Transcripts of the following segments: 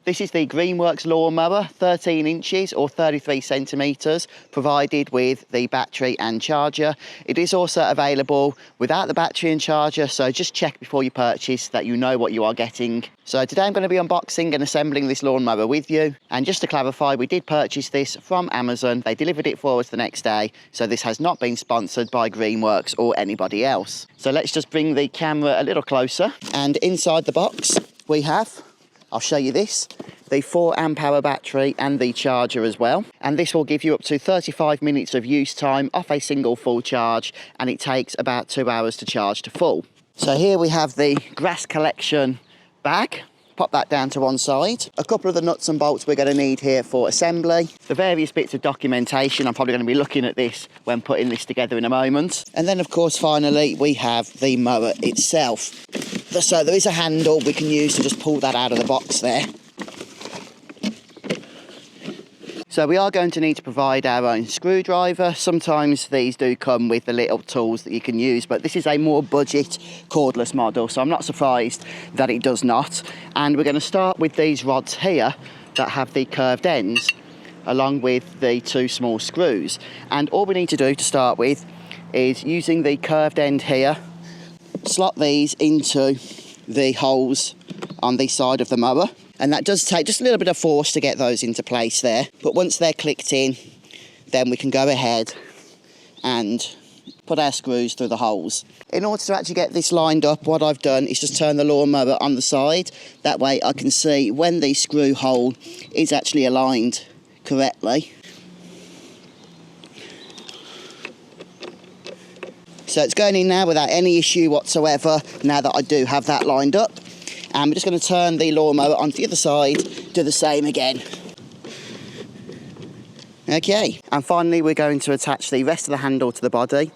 This is the Greenworks lawnmower, 13 inches or 33 centimetres, provided with the battery and charger. It is also available without the battery and charger, so just check before you purchase that you know what you are getting. So today I'm going to be unboxing and assembling this lawnmower with you. And just to clarify, we did purchase this from Amazon. They delivered it for us the next day, so this has not been sponsored by Greenworks or anybody else. So let's just bring the camera a little closer. And inside the box we have, I'll show you this, the 4 amp hour battery and the charger as well. And this will give you up to 35 minutes of use time off a single full charge, and it takes about 2 hours to charge to full. So here we have the grass collection bag. Pop that down to one side. A couple of the nuts and bolts we're going to need here for assembly. The various bits of documentation, I'm probably going to be looking at this when putting this together in a moment. And then of course finally we have the mower itself. So there is a handle we can use to just pull that out of the box there. So we are going to need to provide our own screwdriver. Sometimes these do come with the little tools that you can use, but this is a more budget cordless model, so I'm not surprised that it does not. And we're going to start with these rods here that have the curved ends, along with the 2 small screws. And all we need to do to start with is, using the curved end here, slot these into the holes on the side of the mower. And that does take just a little bit of force to get those into place there. But once they're clicked in, then we can go ahead and put our screws through the holes. In order to actually get this lined up, what I've done is just turn the lawnmower on the side. That way I can see when the screw hole is actually aligned correctly. So it's going in now without any issue whatsoever, now that I do have that lined up. And we're just going to turn the lawnmower onto the other side, do the same again. Okay, and finally we're going to attach the rest of the handle to the body.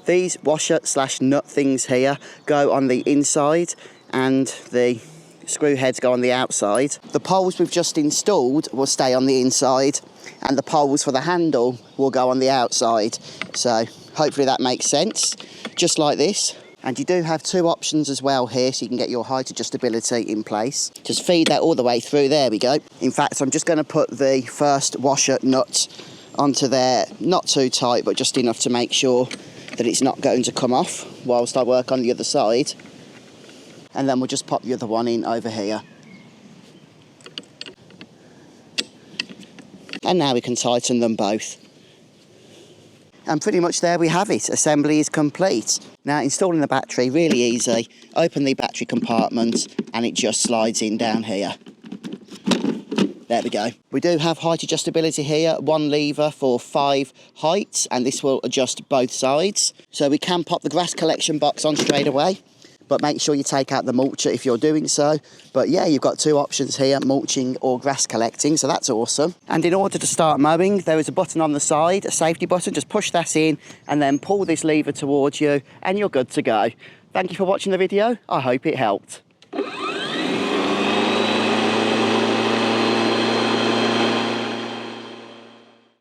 These washer/nut things here go on the inside and the screw heads go on the outside. The poles we've just installed will stay on the inside, and the poles for the handle will go on the outside. So hopefully that makes sense, just like this. And you do have 2 options as well here, so you can get your height adjustability in place. Just feed that all the way through, there we go. In fact, I'm just going to put the first washer nut onto there, not too tight, but just enough to make sure that it's not going to come off whilst I work on the other side. And then we'll just pop the other one in over here. And now we can tighten them both. And pretty much there we have it. Assembly is complete. Now installing the battery, really easy. Open the battery compartment and it just slides in down here. There we go. We do have height adjustability here, 1 lever for 5 heights, and this will adjust both sides. So we can pop the grass collection box on straight away, but make sure you take out the mulcher if you're doing so. But yeah, you've got 2 options here, mulching or grass collecting, so that's awesome. And in order to start mowing, there is a button on the side, a safety button. Just push that in and then pull this lever towards you and you're good to go. Thank you for watching the video. I hope it helped.